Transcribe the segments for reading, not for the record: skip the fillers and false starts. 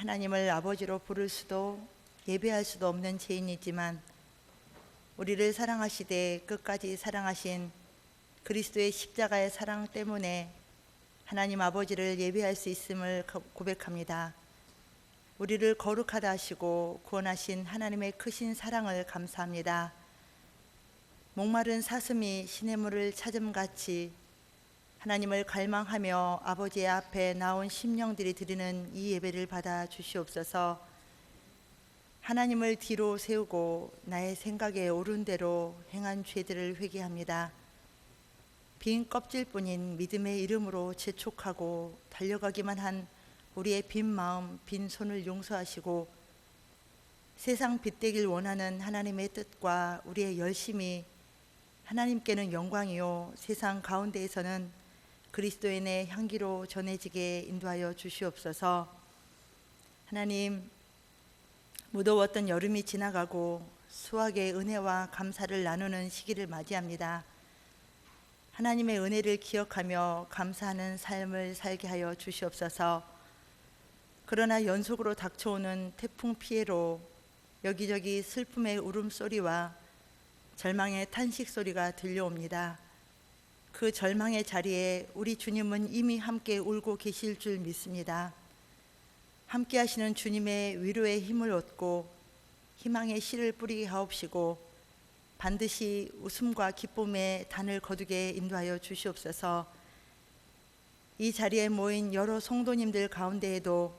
하나님을 아버지로 부를 수도 예배할 수도 없는 죄인이지만 우리를 사랑하시되 끝까지 사랑하신 그리스도의 십자가의 사랑 때문에 하나님 아버지를 예배할 수 있음을 고백합니다. 우리를 거룩하다 하시고 구원하신 하나님의 크신 사랑을 감사합니다. 목마른 사슴이 시냇물을 찾음같이 하나님을 갈망하며 아버지의 앞에 나온 심령들이 드리는 이 예배를 받아 주시옵소서. 하나님을 뒤로 세우고 나의 생각에 옳은 대로 행한 죄들을 회개합니다. 빈 껍질뿐인 믿음의 이름으로 재촉하고 달려가기만 한 우리의 빈 마음, 빈 손을 용서하시고 세상 빛되길 원하는 하나님의 뜻과 우리의 열심이 하나님께는 영광이요 세상 가운데에서는 그리스도인의 향기로 전해지게 인도하여 주시옵소서. 하나님, 무더웠던 여름이 지나가고 수확의 은혜와 감사를 나누는 시기를 맞이합니다. 하나님의 은혜를 기억하며 감사하는 삶을 살게 하여 주시옵소서. 그러나 연속으로 닥쳐오는 태풍 피해로 여기저기 슬픔의 울음소리와 절망의 탄식 소리가 들려옵니다. 그 절망의 자리에 우리 주님은 이미 함께 울고 계실 줄 믿습니다. 함께 하시는 주님의 위로의 힘을 얻고 희망의 씨를 뿌리게 하옵시고 반드시 웃음과 기쁨의 단을 거두게 인도하여 주시옵소서. 이 자리에 모인 여러 성도님들 가운데에도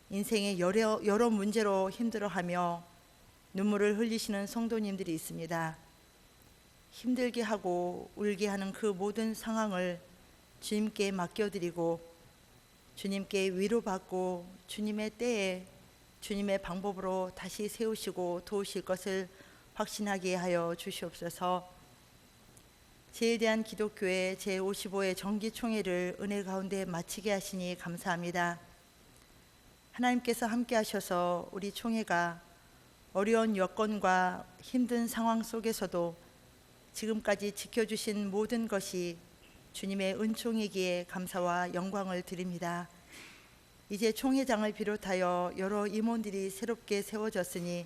인생의 여러 문제로 힘들어하며 눈물을 흘리시는 성도님들이 있습니다. 힘들게 하고 울게 하는 그 모든 상황을 주님께 맡겨드리고 주님께 위로받고 주님의 때에 주님의 방법으로 다시 세우시고 도우실 것을 확신하게 하여 주시옵소서. 제일대한 기독교회 제55회 정기총회를 은혜 가운데 마치게 하시니 감사합니다. 하나님께서 함께 하셔서 우리 총회가 어려운 여건과 힘든 상황 속에서도 지금까지 지켜주신 모든 것이 주님의 은총이기에 감사와 영광을 드립니다. 이제 총회장을 비롯하여 여러 임원들이 새롭게 세워졌으니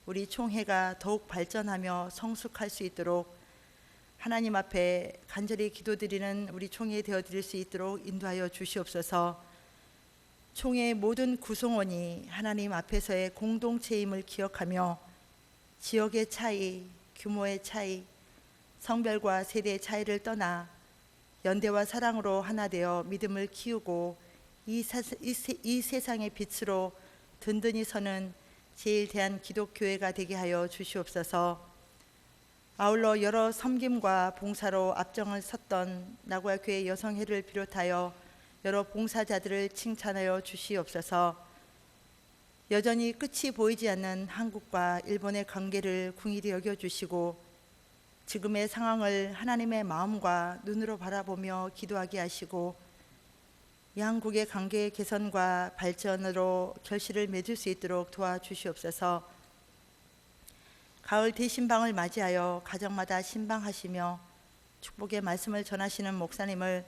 우리 총회가 더욱 발전하며 성숙할 수 있도록 하나님 앞에 간절히 기도드리는 우리 총회 되어드릴 수 있도록 인도하여 주시옵소서. 총회의 모든 구성원이 하나님 앞에서의 공동체임을 기억하며 지역의 차이, 규모의 차이, 성별과 세대의 차이를 떠나 연대와 사랑으로 하나 되어 믿음을 키우고 이 세상의 빛으로 든든히 서는 제일대한 기독교회가 되게 하여 주시옵소서. 아울러 여러 섬김과 봉사로 앞장을 섰던 나고야 교회 여성회를 비롯하여 여러 봉사자들을 칭찬하여 주시옵소서. 여전히 끝이 보이지 않는 한국과 일본의 관계를 긍휼히 여겨주시고 지금의 상황을 하나님의 마음과 눈으로 바라보며 기도하게 하시고 양국의 관계 개선과 발전으로 결실을 맺을 수 있도록 도와주시옵소서. 가을 대신방을 맞이하여 가정마다 신방하시며 축복의 말씀을 전하시는 목사님을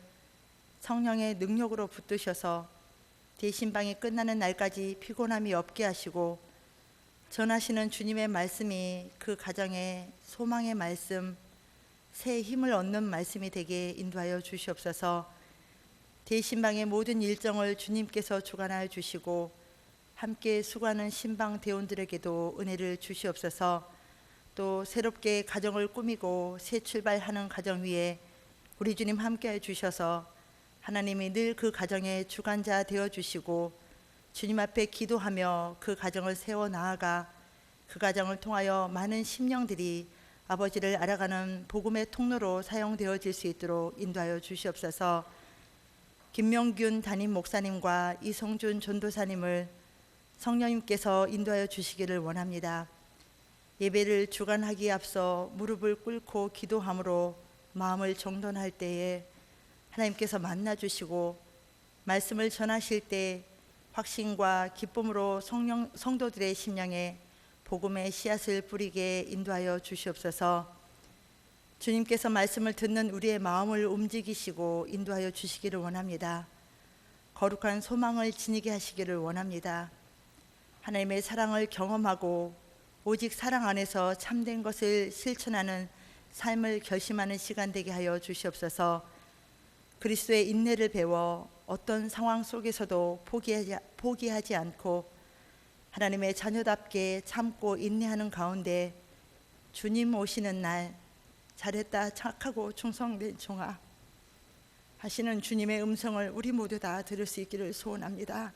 성령의 능력으로 붙드셔서 대신방이 끝나는 날까지 피곤함이 없게 하시고 전하시는 주님의 말씀이 그 가정에 소망의 말씀, 새 힘을 얻는 말씀이 되게 인도하여 주시옵소서. 대신방의 모든 일정을 주님께서 주관하여 주시고 함께 수고하는 신방 대원들에게도 은혜를 주시옵소서. 또 새롭게 가정을 꾸미고 새 출발하는 가정 위에 우리 주님 함께해 주셔서 하나님이 늘 그 가정의 주관자 되어 주시고 주님 앞에 기도하며 그 가정을 세워 나아가 그 가정을 통하여 많은 심령들이 아버지를 알아가는 복음의 통로로 사용되어질 수 있도록 인도하여 주시옵소서. 김명균 담임 목사님과 이성준 전도사님을 성령님께서 인도하여 주시기를 원합니다. 예배를 주관하기에 앞서 무릎을 꿇고 기도함으로 마음을 정돈할 때에 하나님께서 만나주시고 말씀을 전하실 때 확신과 기쁨으로 성도들의 심령에 복음의 씨앗을 뿌리게 인도하여 주시옵소서. 주님께서 말씀을 듣는 우리의 마음을 움직이시고 인도하여 주시기를 원합니다. 거룩한 소망을 지니게 하시기를 원합니다. 하나님의 사랑을 경험하고 오직 사랑 안에서 참된 것을 실천하는 삶을 결심하는 시간 되게 하여 주시옵소서. 그리스도의 인내를 배워 어떤 상황 속에서도 포기하지 않고 하나님의 자녀답게 참고 인내하는 가운데 주님 오시는 날 잘했다 착하고 충성된 종아 하시는 주님의 음성을 우리 모두 다 들을 수 있기를 소원합니다.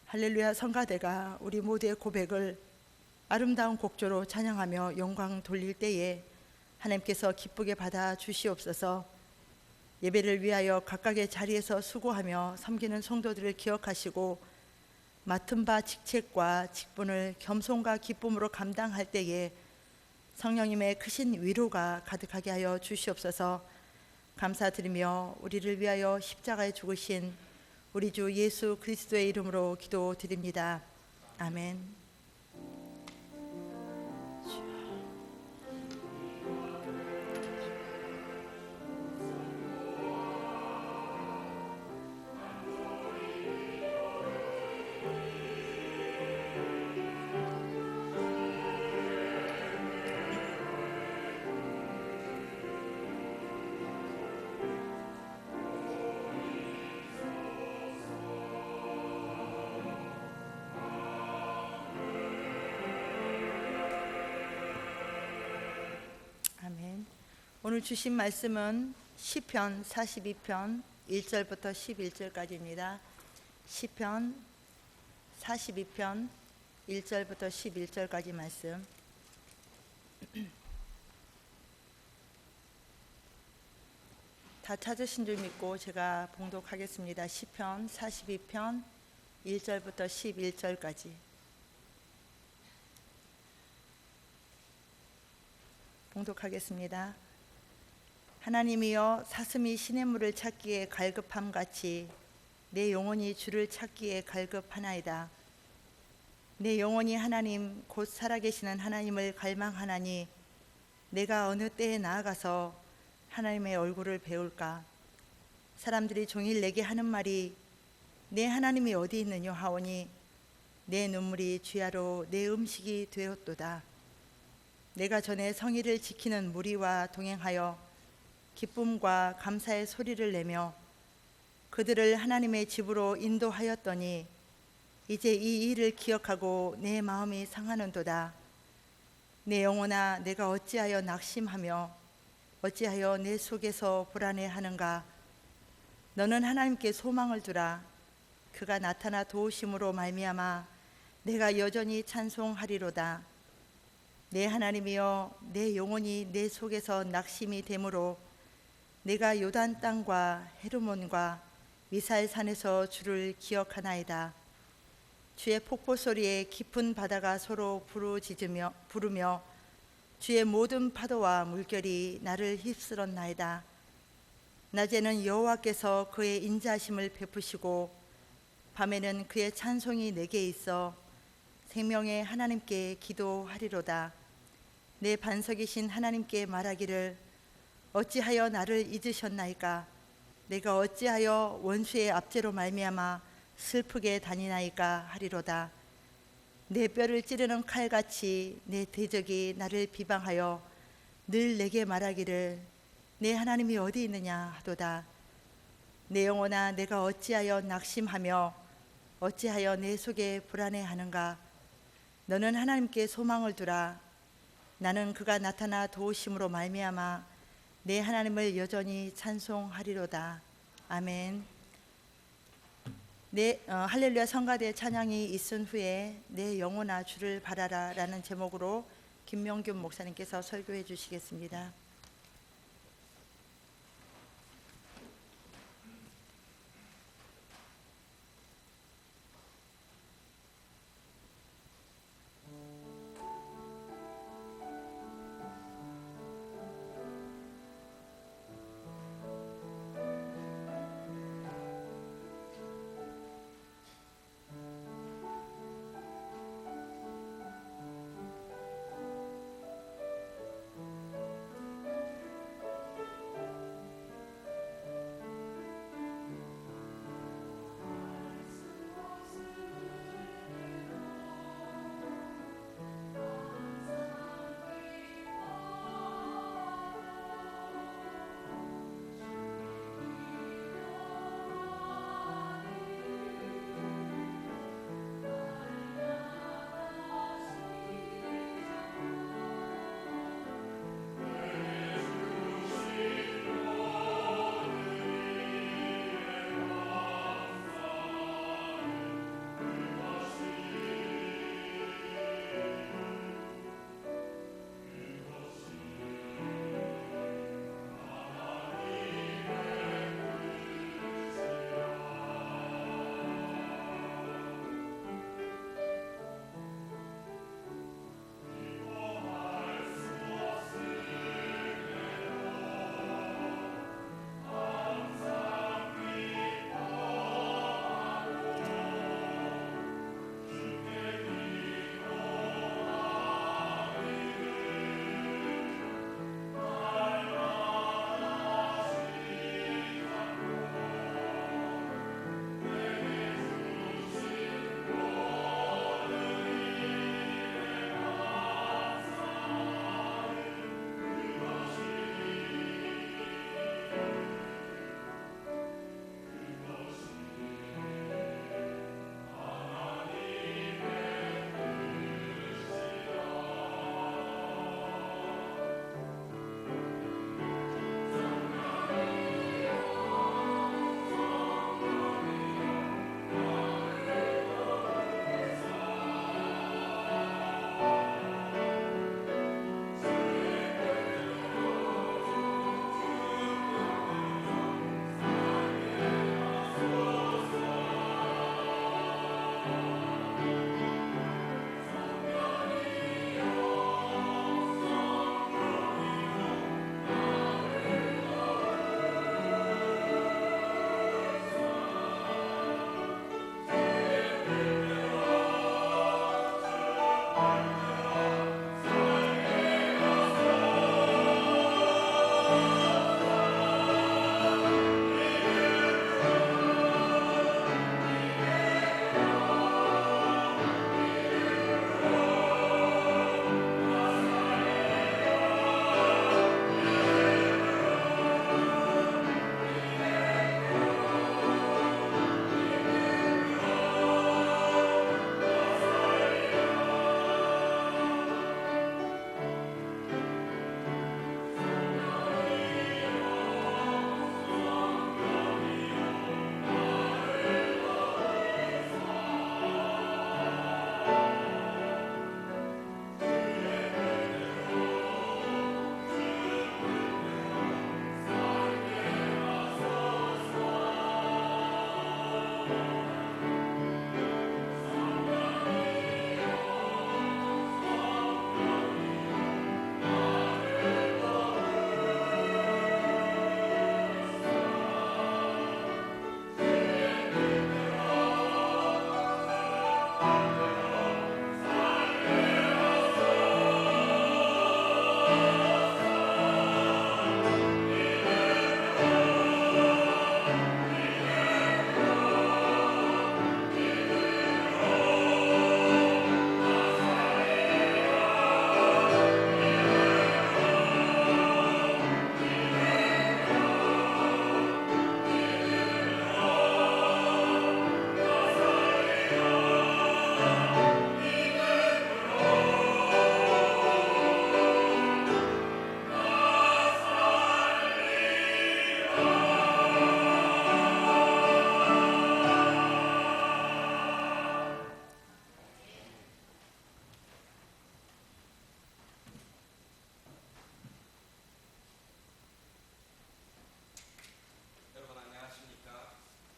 할렐루야 성가대가 우리 모두의 고백을 아름다운 곡조로 찬양하며 영광 돌릴 때에 하나님께서 기쁘게 받아 주시옵소서. 예배를 위하여 각각의 자리에서 수고하며 섬기는 성도들을 기억하시고 맡은 바 직책과 직분을 겸손과 기쁨으로 감당할 때에 성령님의 크신 위로가 가득하게 하여 주시옵소서. 감사드리며 우리를 위하여 십자가에 죽으신 우리 주 예수 그리스도의 이름으로 기도드립니다. 아멘. 아멘. 오늘 주신 말씀은 시편 42편 1절부터 11절까지입니다. 시편 42편 1절부터 11절까지 말씀. 다 찾으신 줄 믿고 제가 봉독하겠습니다. 시편 42편 1절부터 11절까지. 봉독하겠습니다. 하나님이여 사슴이 시냇물을 찾기에 갈급함같이 내 영혼이 주를 찾기에 갈급하나이다. 내 영혼이 하나님 곧 살아계시는 하나님을 갈망하나니 내가 어느 때에 나아가서 하나님의 얼굴을 배울까. 사람들이 종일 내게 하는 말이 내 하나님이 어디 있느냐 하오니 내 눈물이 주야로 내 음식이 되었도다. 내가 전에 성의를 지키는 무리와 동행하여 기쁨과 감사의 소리를 내며 그들을 하나님의 집으로 인도하였더니 이제 이 일을 기억하고 내 마음이 상하는도다. 내 영혼아 내가 어찌하여 낙심하며 어찌하여 내 속에서 불안해하는가. 너는 하나님께 소망을 두라. 그가 나타나 도우심으로 말미암아 내가 여전히 찬송하리로다. 내 하나님이여 내 영혼이 내 속에서 낙심이 되므로 내가 요단 땅과 헤르몬과 미사엘 산에서 주를 기억하나이다. 주의 폭포 소리에 깊은 바다가 서로 부르며 주의 모든 파도와 물결이 나를 휩쓸었나이다. 낮에는 여호와께서 그의 인자하심을 베푸시고 밤에는 그의 찬송이 내게 있어 생명의 하나님께 기도하리로다. 내 반석이신 하나님께 말하기를 어찌하여 나를 잊으셨나이까. 내가 어찌하여 원수의 압제로 말미암아 슬프게 다니나이까 하리로다. 내 뼈를 찌르는 칼같이 내 대적이 나를 비방하여 늘 내게 말하기를 내 하나님이 어디 있느냐 하도다. 내 영혼아 내가 어찌하여 낙심하며 어찌하여 내 속에 불안해하는가. 너는 하나님께 소망을 두라. 나는 그가 나타나 도우심으로 말미암아 내 하나님을 여전히 찬송하리로다. 아멘. 할렐루야 성가대 찬양이 있은 후에 내 영혼아 주를 바라라 라는 제목으로 김명균 목사님께서 설교해 주시겠습니다.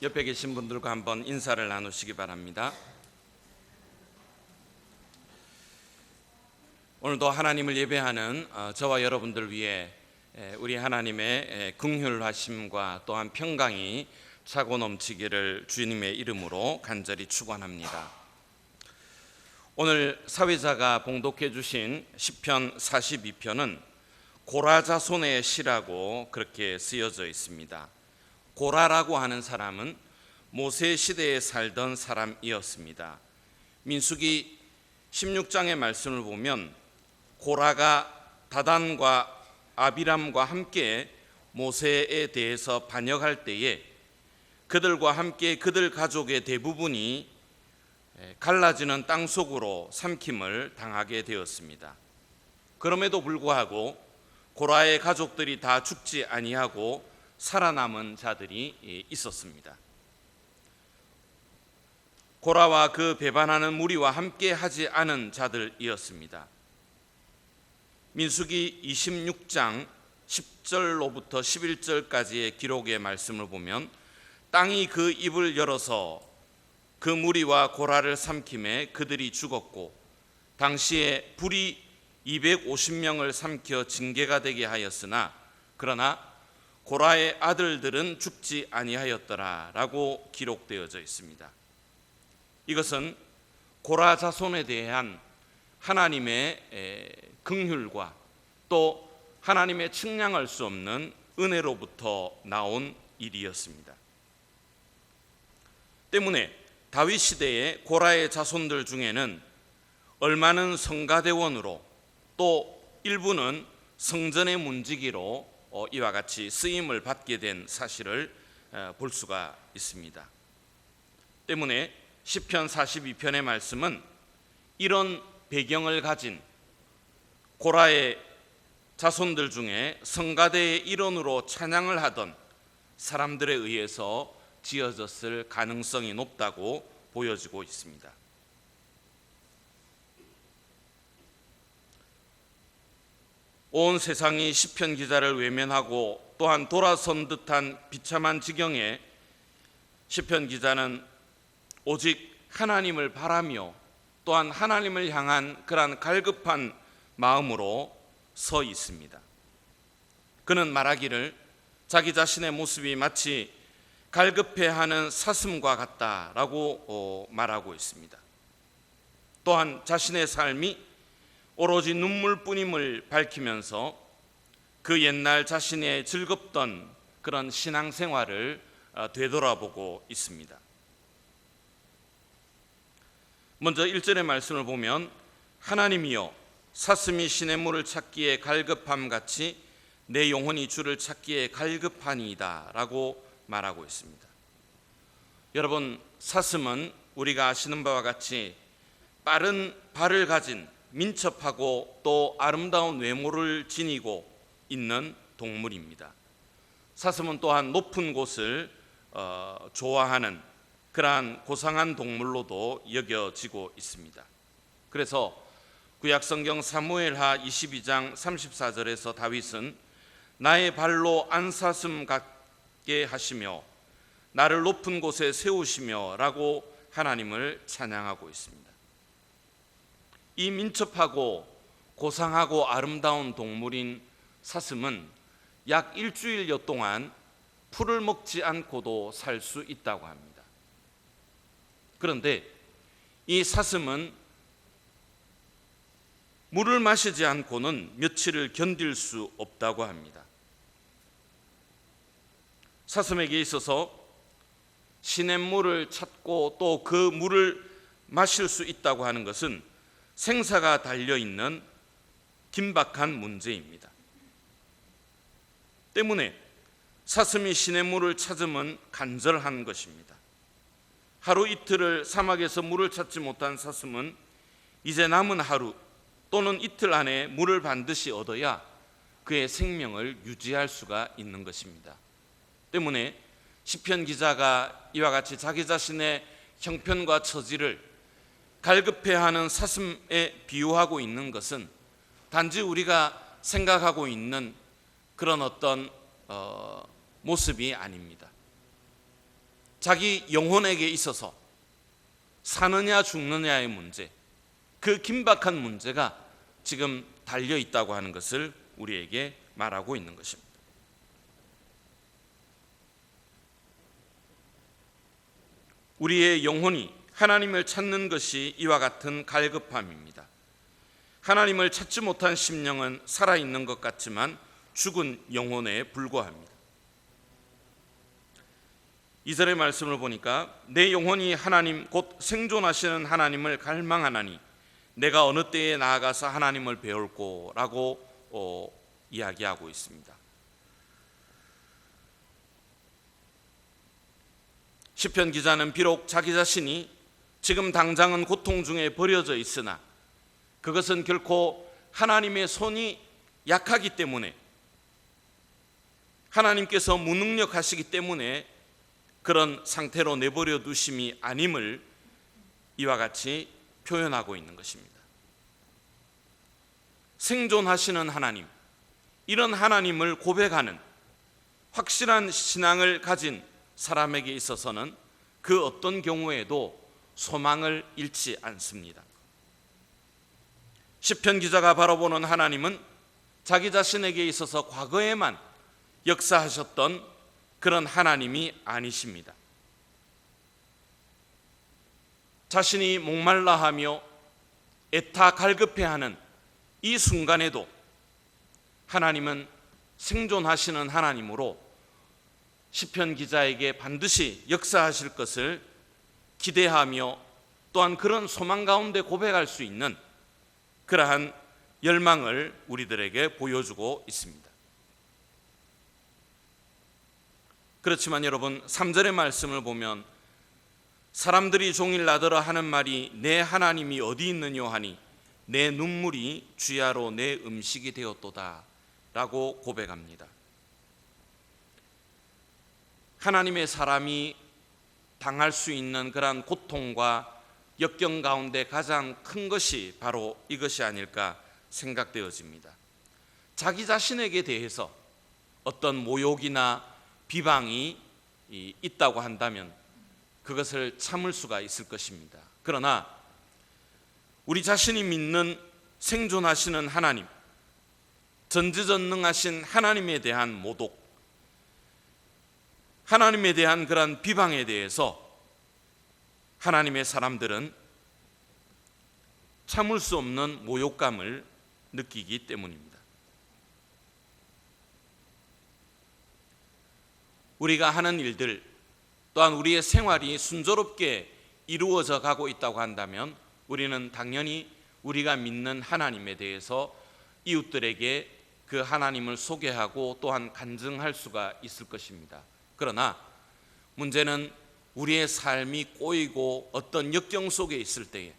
옆에 계신 분들과 한번 인사를 나누시기 바랍니다. 오늘도 하나님을 예배하는 저와 여러분들 위해 우리 하나님의 긍휼하심과 또한 평강이 차고 넘치기를 주님의 이름으로 간절히 축원합니다. 오늘 사회자가 봉독해 주신 시편 42편은 고라자손의 시라고 그렇게 쓰여져 있습니다. 고라라고 하는 사람은 모세 시대에 살던 사람이었습니다. 민수기 16장의 말씀을 보면 고라가 다단과 아비람과 함께 모세에 대해서 반역할 때에 그들과 함께 그들 가족의 대부분이 갈라지는 땅 속으로 삼킴을 당하게 되었습니다. 그럼에도 불구하고 고라의 가족들이 다 죽지 아니하고 살아남은 자들이 있었습니다. 고라와 그 배반하는 무리와 함께 하지 않은 자들이었습니다. 민수기 26장 10절로부터 11절까지의 기록의 말씀을 보면 땅이 그 입을 열어서 그 무리와 고라를 삼킴에 그들이 죽었고 당시에 불이 250명을 삼켜 징계가 되게 하였으나 그러나 고라의 아들들은 죽지 아니하였더라 라고 기록되어져 있습니다. 이것은 고라 자손에 대한 하나님의 긍휼과 또 하나님의 측량할 수 없는 은혜로부터 나온 일이었습니다. 때문에 다윗 시대의 고라의 자손들 중에는 얼마는 성가대원으로 또 일부는 성전의 문지기로 이와 같이 쓰임을 받게 된 사실을 볼 수가 있습니다. 때문에 시편 42편의 말씀은 이런 배경을 가진 고라의 자손들 중에 성가대의 일원으로 찬양을 하던 사람들에 의해서 지어졌을 가능성이 높다고 보여지고 있습니다. 온 세상이 시편 기자를 외면하고 또한 돌아선 듯한 비참한 지경에 시편 기자는 오직 하나님을 바라며 또한 하나님을 향한 그러한 갈급한 마음으로 서 있습니다. 그는 말하기를 자기 자신의 모습이 마치 갈급해하는 사슴과 같다라고 말하고 있습니다. 또한 자신의 삶이 오로지 눈물뿐임을 밝히면서 그 옛날 자신의 즐겁던 그런 신앙생활을 되돌아보고 있습니다. 먼저 1절의 말씀을 보면 하나님이여 사슴이 시냇물을 찾기에 갈급함같이 내 영혼이 주를 찾기에 갈급하니이다 라고 말하고 있습니다. 여러분, 사슴은 우리가 아시는 바와 같이 빠른 발을 가진 민첩하고 또 아름다운 외모를 지니고 있는 동물입니다. 사슴은 또한 높은 곳을 좋아하는 그러한 고상한 동물로도 여겨지고 있습니다. 그래서 구약성경 사무엘하 22장 34절에서 다윗은 나의 발로 안사슴 같게 하시며 나를 높은 곳에 세우시며 라고 하나님을 찬양하고 있습니다. 이 민첩하고 고상하고 아름다운 동물인 사슴은 약 일주일여 동안 풀을 먹지 않고도 살 수 있다고 합니다. 그런데 이 사슴은 물을 마시지 않고는 며칠을 견딜 수 없다고 합니다. 사슴에게 있어서 시냇물을 찾고 또 그 물을 마실 수 있다고 하는 것은 생사가 달려있는 긴박한 문제입니다. 때문에 사슴이 시냇물을 찾으면 간절한 것입니다. 하루 이틀을 사막에서 물을 찾지 못한 사슴은 이제 남은 하루 또는 이틀 안에 물을 반드시 얻어야 그의 생명을 유지할 수가 있는 것입니다. 때문에 시편 기자가 이와 같이 자기 자신의 형편과 처지를 갈급해하는 사슴에 비유하고 있는 것은 단지 우리가 생각하고 있는 그런 어떤 모습이 아닙니다. 자기 영혼에게 있어서 사느냐 죽느냐의 문제, 그 긴박한 문제가 지금 달려 있다고 하는 것을 우리에게 말하고 있는 것입니다. 우리의 영혼이 하나님을 찾는 것이 이와 같은 갈급함입니다. 하나님을 찾지 못한 심령은 살아있는 것 같지만 죽은 영혼에 불과합니다. 2절의 말씀을 보니까 내 영혼이 하나님 곧 생존하시는 하나님을 갈망하나니 내가 어느 때에 나아가서 하나님을 배울꼬 라고 이야기하고 있습니다. 시편 기자는 비록 자기 자신이 지금 당장은 고통 중에 버려져 있으나 그것은 결코 하나님의 손이 약하기 때문에, 하나님께서 무능력하시기 때문에 그런 상태로 내버려 두심이 아님을 이와 같이 표현하고 있는 것입니다. 생존하시는 하나님, 이런 하나님을 고백하는 확실한 신앙을 가진 사람에게 있어서는 그 어떤 경우에도 소망을 잃지 않습니다. 시편 기자가 바라보는 하나님은 자기 자신에게 있어서 과거에만 역사하셨던 그런 하나님이 아니십니다. 자신이 목말라하며 애타 갈급해하는 이 순간에도 하나님은 생존하시는 하나님으로 시편 기자에게 반드시 역사하실 것을 기대하며 또한 그런 소망 가운데 고백할 수 있는 그러한 열망을 우리들에게 보여주고 있습니다. 그렇지만 여러분, 3절의 말씀을 보면 사람들이 종일 나더러 하는 말이 내 하나님이 어디 있느뇨 하니 내 눈물이 주야로 내 음식이 되었도다 라고 고백합니다. 하나님의 사람이 당할 수 있는 그러한 고통과 역경 가운데 가장 큰 것이 바로 이것이 아닐까 생각되어집니다. 자기 자신에게 대해서 어떤 모욕이나 비방이 있다고 한다면 그것을 참을 수가 있을 것입니다. 그러나 우리 자신이 믿는 생존하시는 하나님, 전지전능하신 하나님에 대한 모독, 하나님에 대한 그런 비방에 대해서 하나님의 사람들은 참을 수 없는 모욕감을 느끼기 때문입니다. 우리가 하는 일들 또한 우리의 생활이 순조롭게 이루어져 가고 있다고 한다면 우리는 당연히 우리가 믿는 하나님에 대해서 이웃들에게 그 하나님을 소개하고 또한 간증할 수가 있을 것입니다. 그러나 문제는 우리의 삶이 꼬이고 어떤 역경 속에 있을 때에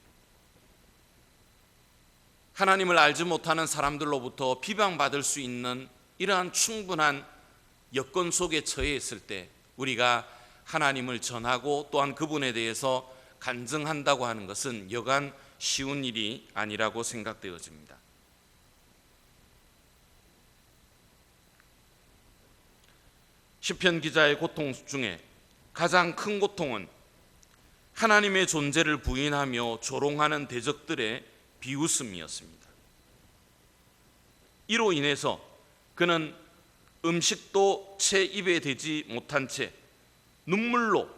하나님을 알지 못하는 사람들로부터 비방받을 수 있는 이러한 충분한 여건 속에 처해 있을 때 우리가 하나님을 전하고 또한 그분에 대해서 간증한다고 하는 것은 여간 쉬운 일이 아니라고 생각되어집니다. 시편 기자의 고통 중에 가장 큰 고통은 하나님의 존재를 부인하며 조롱하는 대적들의 비웃음이었습니다. 이로 인해서 그는 음식도 채 입에 대지 못한 채 눈물로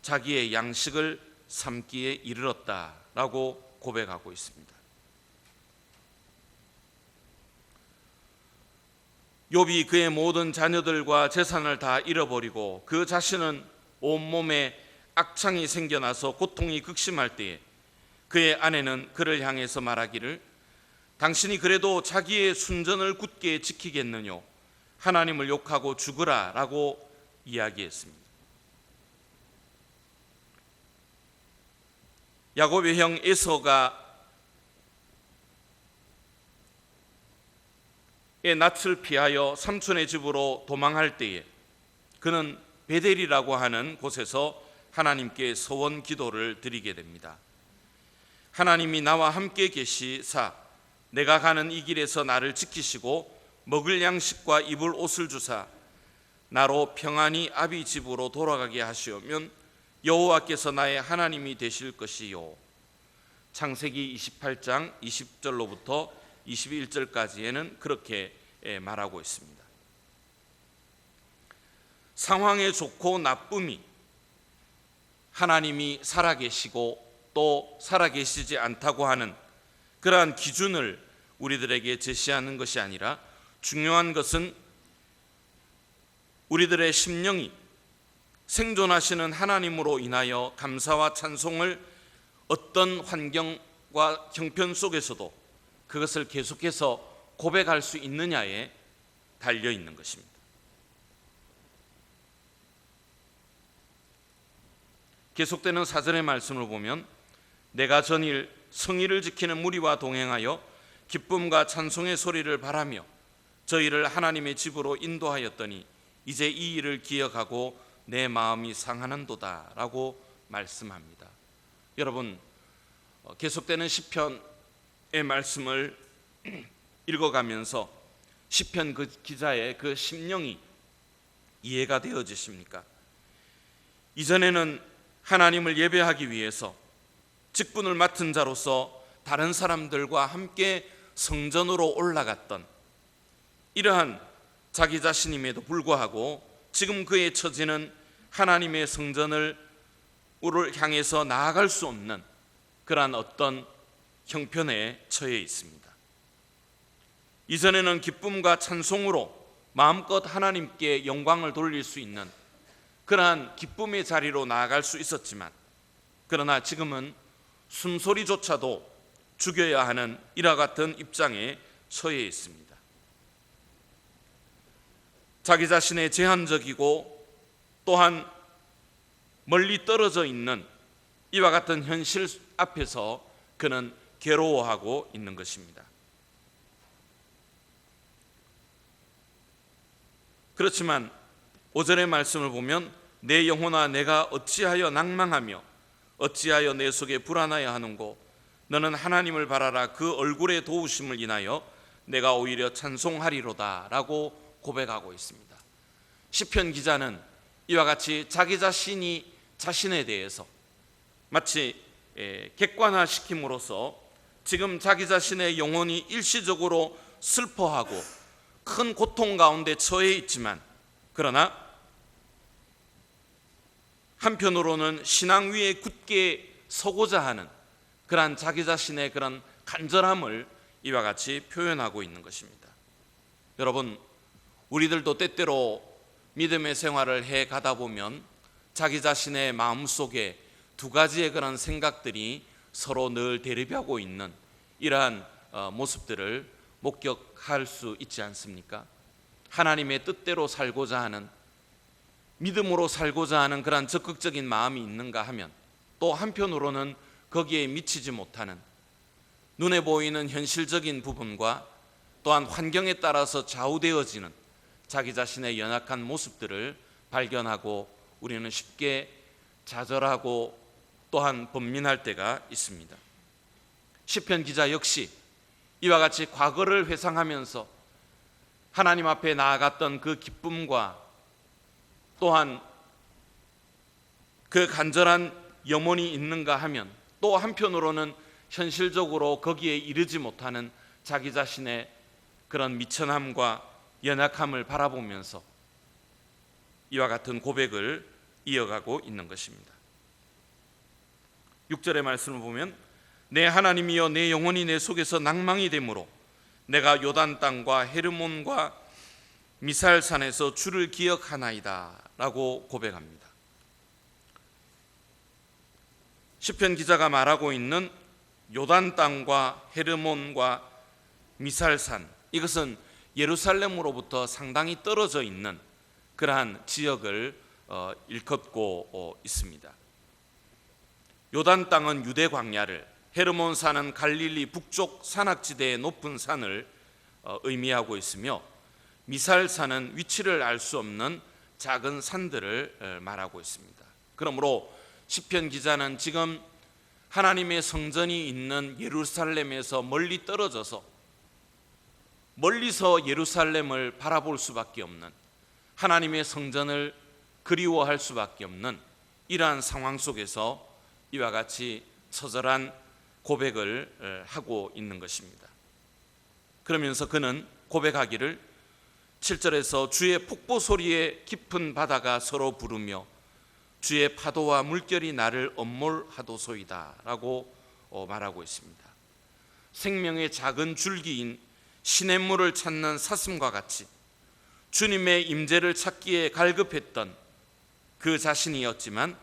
자기의 양식을 삼기에 이르렀다라고 고백하고 있습니다. 욥이 그의 모든 자녀들과 재산을 다 잃어버리고 그 자신은 온몸에 악창이 생겨나서 고통이 극심할 때에 그의 아내는 그를 향해서 말하기를 당신이 그래도 자기의 순전을 굳게 지키겠느뇨 하나님을 욕하고 죽으라 라고 이야기했습니다. 야곱의 형 에서가 낯을 피하여 삼촌의 집으로 도망할 때에 그는 베델이라고 하는 곳에서 하나님께 서원 기도를 드리게 됩니다. 하나님이 나와 함께 계시사 내가 가는 이 길에서 나를 지키시고 먹을 양식과 입을 옷을 주사 나로 평안히 아비 집으로 돌아가게 하시오면 여호와께서 나의 하나님이 되실 것이요. 창세기 28장 20절로부터 21절까지에는 그렇게 말하고 있습니다. 상황의 좋고 나쁨이 하나님이 살아계시고 또 살아계시지 않다고 하는 그러한 기준을 우리들에게 제시하는 것이 아니라, 중요한 것은 우리들의 심령이 생존하시는 하나님으로 인하여 감사와 찬송을 어떤 환경과 형편 속에서도 그것을 계속해서 고백할 수 있느냐에 달려 있는 것입니다. 계속되는 4절의 말씀을 보면, 내가 전일 성의를 지키는 무리와 동행하여 기쁨과 찬송의 소리를 바라며 저희를 하나님의 집으로 인도하였더니 이제 이 일을 기억하고 내 마음이 상하는도다 라고 말씀합니다. 여러분, 계속되는 시편의 말씀을 읽어가면서 시편 그 기자의 그 심령이 이해가 되어지십니까? 이전에는 하나님을 예배하기 위해서 직분을 맡은 자로서 다른 사람들과 함께 성전으로 올라갔던 이러한 자기 자신임에도 불구하고 지금 그의 처지는 하나님의 성전을 향해서 나아갈 수 없는 그러한 어떤 형편에 처해 있습니다. 이전에는 기쁨과 찬송으로 마음껏 하나님께 영광을 돌릴 수 있는 그러한 기쁨의 자리로 나아갈 수 있었지만, 그러나 지금은 숨소리조차도 죽여야 하는 이와 같은 입장에 처해 있습니다. 자기 자신의 제한적이고 또한 멀리 떨어져 있는 이와 같은 현실 앞에서 그는 괴로워하고 있는 것입니다. 그렇지만 5절의 말씀을 보면, 내 영혼아 내가 어찌하여 낭망하며 어찌하여 내 속에 불안하여 하는고, 너는 하나님을 바라라. 그 얼굴의 도우심을 인하여 내가 오히려 찬송하리로다 라고 고백하고 있습니다. 시편 기자는 이와 같이 자기 자신이 자신에 대해서 마치 객관화시킴으로써 지금 자기 자신의 영혼이 일시적으로 슬퍼하고 큰 고통 가운데 처해 있지만, 그러나 한편으로는 신앙 위에 굳게 서고자 하는 그러한 자기 자신의 그런 간절함을 이와 같이 표현하고 있는 것입니다. 여러분, 우리들도 때때로 믿음의 생활을 해 가다 보면 자기 자신의 마음속에 두 가지의 그런 생각들이 서로 늘 대립하고 있는 이러한 모습들을 목격할 수 있지 않습니까? 하나님의 뜻대로 살고자 하는, 믿음으로 살고자 하는 그런 적극적인 마음이 있는가 하면, 또 한편으로는 거기에 미치지 못하는 눈에 보이는 현실적인 부분과 또한 환경에 따라서 좌우되어지는 자기 자신의 연약한 모습들을 발견하고 우리는 쉽게 좌절하고 또한 번민할 때가 있습니다. 시편 기자 역시 이와 같이 과거를 회상하면서 하나님 앞에 나아갔던 그 기쁨과 또한 그 간절한 염원이 있는가 하면, 또 한편으로는 현실적으로 거기에 이르지 못하는 자기 자신의 그런 미천함과 연약함을 바라보면서 이와 같은 고백을 이어가고 있는 것입니다. 6절의 말씀을 보면, 내 하나님이여 내 영혼이 내 속에서 낭망이 되므로 내가 요단 땅과 헤르몬과 미살산에서 주를 기억하나이다 라고 고백합니다. 시편 기자가 말하고 있는 요단 땅과 헤르몬과 미살산, 이것은 예루살렘으로부터 상당히 떨어져 있는 그러한 지역을 일컫고 있습니다. 요단 땅은 유대 광야를, 헤르몬 산은 갈릴리 북쪽 산악지대의 높은 산을 의미하고 있으며, 미살산은 위치를 알 수 없는 작은 산들을 말하고 있습니다. 그러므로 시편 기자는 지금 하나님의 성전이 있는 예루살렘에서 멀리 떨어져서 멀리서 예루살렘을 바라볼 수밖에 없는, 하나님의 성전을 그리워할 수밖에 없는 이러한 상황 속에서 이와 같이 처절한 고백을 하고 있는 것입니다. 그러면서 그는 고백하기를 7절에서 주의 폭포 소리에 깊은 바다가 서로 부르며 주의 파도와 물결이 나를 엄몰하도소이다 라고 말하고 있습니다. 생명의 작은 줄기인 시냇물을 찾는 사슴과 같이 주님의 임재를 찾기에 갈급했던 그 자신이었지만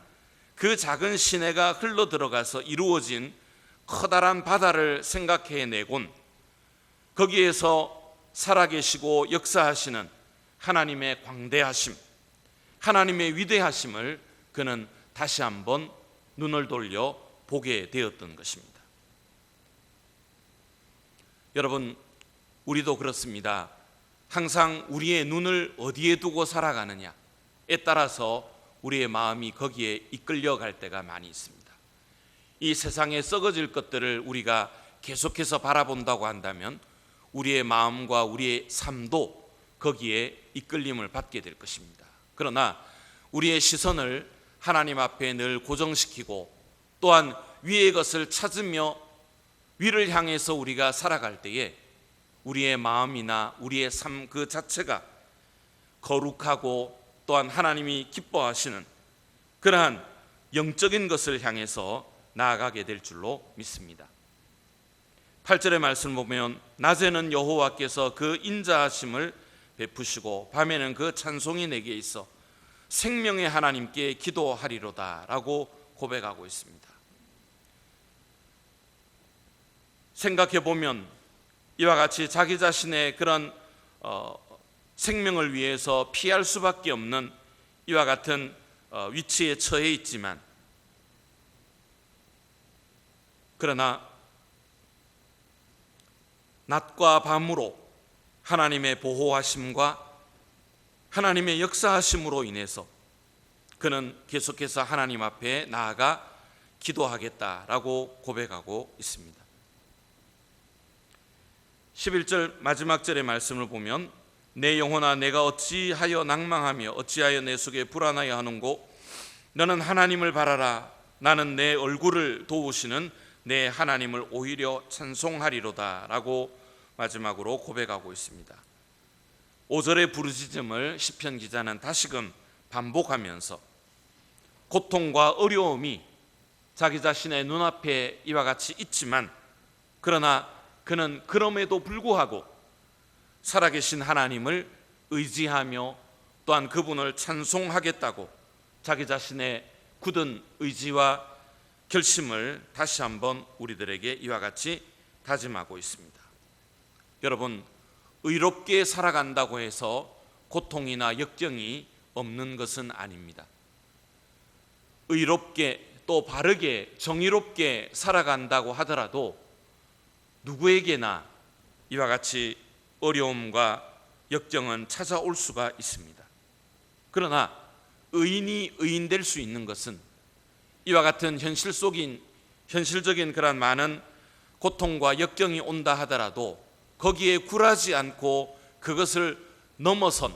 그 작은 시내가 흘러 들어가서 이루어진 커다란 바다를 생각해내곤 거기에서 살아계시고 역사하시는 하나님의 광대하심, 하나님의 위대하심을 그는 다시 한번 눈을 돌려 보게 되었던 것입니다. 여러분, 우리도 그렇습니다. 항상 우리의 눈을 어디에 두고 살아가느냐에 따라서 우리의 마음이 거기에 이끌려갈 때가 많이 있습니다. 이 세상에 썩어질 것들을 우리가 계속해서 바라본다고 한다면 우리의 마음과 우리의 삶도 거기에 이끌림을 받게 될 것입니다. 그러나 우리의 시선을 하나님 앞에 늘 고정시키고 또한 위의 것을 찾으며 위를 향해서 우리가 살아갈 때에 우리의 마음이나 우리의 삶 그 자체가 거룩하고 또한 하나님이 기뻐하시는 그러한 영적인 것을 향해서 나아가게 될 줄로 믿습니다. 8절의 말씀을 보면 낮에는 여호와께서 그 인자하심을 베푸시고 밤에는 그 찬송이 내게 있어 생명의 하나님께 기도하리로다 라고 고백하고 있습니다. 생각해 보면 이와 같이 자기 자신의 그런 생명을 위해서 피할 수밖에 없는 이와 같은 위치에 처해 있지만 그러나 낮과 밤으로 하나님의 보호하심과 하나님의 역사하심으로 인해서 그는 계속해서 하나님 앞에 나아가 기도하겠다라고 고백하고 있습니다. 11절 마지막 절의 말씀을 보면 내 영혼아 내가 어찌하여 낭망하며 어찌하여 내 속에 불안하여 하는고 너는 하나님을 바라라 나는 내 얼굴을 도우시는 내 하나님을 오히려 찬송하리로다 라고 마지막으로 고백하고 있습니다. 5절의 부르짖음을 시편 기자는 다시금 반복하면서 고통과 어려움이 자기 자신의 눈앞에 이와 같이 있지만 그러나 그는 그럼에도 불구하고 살아계신 하나님을 의지하며 또한 그분을 찬송하겠다고 자기 자신의 굳은 의지와 결심을 다시 한번 우리들에게 이와 같이 다짐하고 있습니다. 여러분, 의롭게 살아간다고 해서 고통이나 역경이 없는 것은 아닙니다. 의롭게 또 바르게 정의롭게 살아간다고 하더라도 누구에게나 이와 같이 어려움과 역경은 찾아올 수가 있습니다. 그러나 의인이 의인될 수 있는 것은 이와 같은 현실적인 그런 많은 고통과 역경이 온다 하더라도 거기에 굴하지 않고 그것을 넘어선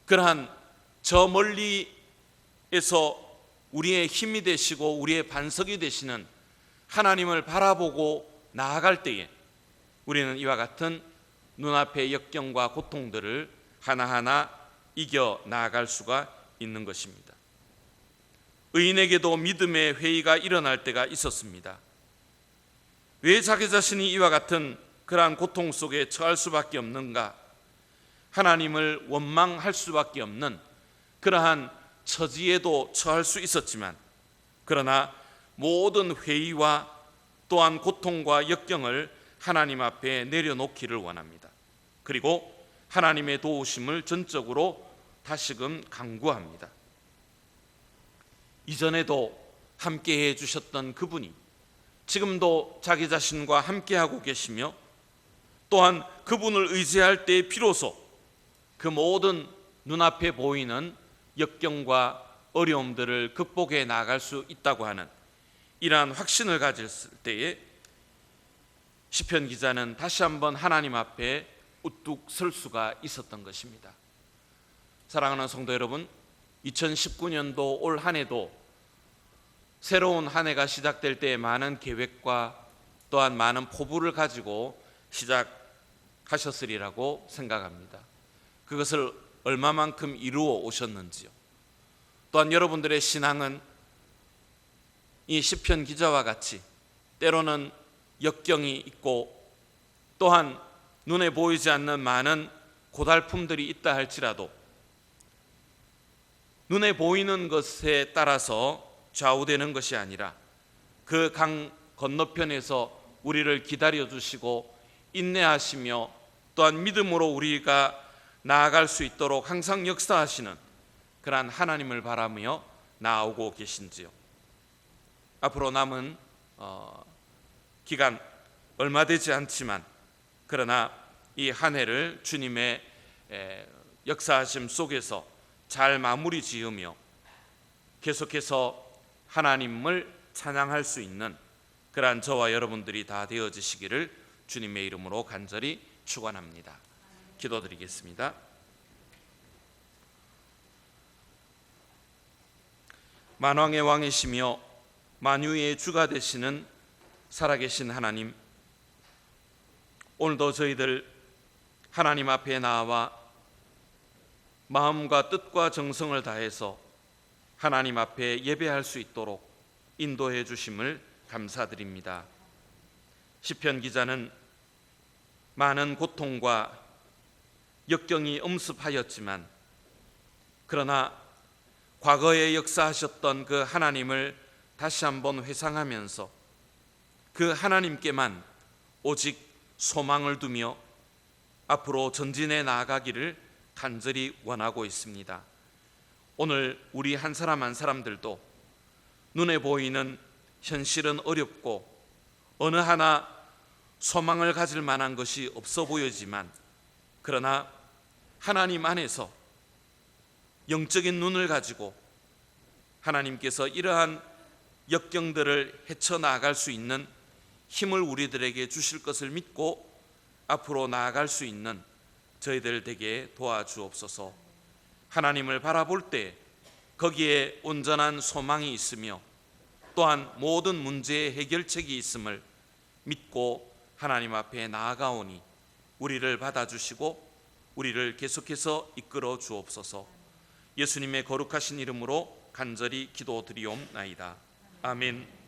그러한 저 멀리에서 우리의 힘이 되시고 우리의 반석이 되시는 하나님을 바라보고 나아갈 때에 우리는 이와 같은 눈앞의 역경과 고통들을 하나하나 이겨 나아갈 수가 있는 것입니다. 의인에게도 믿음의 회의가 일어날 때가 있었습니다. 왜 자기 자신이 이와 같은 그러한 고통 속에 처할 수밖에 없는가? 하나님을 원망할 수밖에 없는 그러한 처지에도 처할 수 있었지만 그러나 모든 회의와 또한 고통과 역경을 하나님 앞에 내려놓기를 원합니다. 그리고 하나님의 도우심을 전적으로 다시금 간구합니다. 이전에도 함께해 주셨던 그분이 지금도 자기 자신과 함께하고 계시며 또한 그분을 의지할 때 비로소 그 모든 눈앞에 보이는 역경과 어려움들을 극복해 나갈 수 있다고 하는 이러한 확신을 가질 때에 시편 기자는 다시 한번 하나님 앞에 우뚝 설 수가 있었던 것입니다. 사랑하는 성도 여러분, 2019년도 올 한 해도 새로운 한 해가 시작될 때에 많은 계획과 또한 많은 포부를 가지고 시작하셨으리라고 생각합니다. 그것을 얼마만큼 이루어 오셨는지요. 또한 여러분들의 신앙은 이 시편 기자와 같이 때로는 역경이 있고 또한 눈에 보이지 않는 많은 고달픔들이 있다 할지라도 눈에 보이는 것에 따라서 좌우되는 것이 아니라 그 강 건너편에서 우리를 기다려 주시고 인내하시며 또한 믿음으로 우리가 나아갈 수 있도록 항상 역사하시는 그러한 하나님을 바라며 나아오고 계신지요. 앞으로 남은 기간 얼마 되지 않지만 그러나 이 한 해를 주님의 역사하심 속에서 잘 마무리 지으며 계속해서 하나님을 찬양할 수 있는 그러한 저와 여러분들이 다 되어지시기를 주님의 이름으로 간절히 축원합니다. 기도드리겠습니다. 만왕의 왕이시며 만유의 주가 되시는 살아계신 하나님, 오늘도 저희들 하나님 앞에 나와 마음과 뜻과 정성을 다해서 하나님 앞에 예배할 수 있도록 인도해 주심을 감사드립니다. 시편 기자는 많은 고통과 역경이 엄습하였지만 그러나 과거에 역사하셨던 그 하나님을 다시 한번 회상하면서 그 하나님께만 오직 소망을 두며 앞으로 전진해 나아가기를 간절히 원하고 있습니다. 오늘 우리 한 사람 한 사람들도 눈에 보이는 현실은 어렵고 어느 하나 소망을 가질 만한 것이 없어 보이지만 그러나 하나님 안에서 영적인 눈을 가지고 하나님께서 이러한 역경들을 헤쳐나갈 수 있는 힘을 우리들에게 주실 것을 믿고 앞으로 나아갈 수 있는 저희들 되게 도와주옵소서. 하나님을 바라볼 때 거기에 온전한 소망이 있으며 또한 모든 문제의 해결책이 있음을 믿고 하나님 앞에 나아가오니 우리를 받아주시고 우리를 계속해서 이끌어 주옵소서. 예수님의 거룩하신 이름으로 간절히 기도드리옵나이다. 아멘.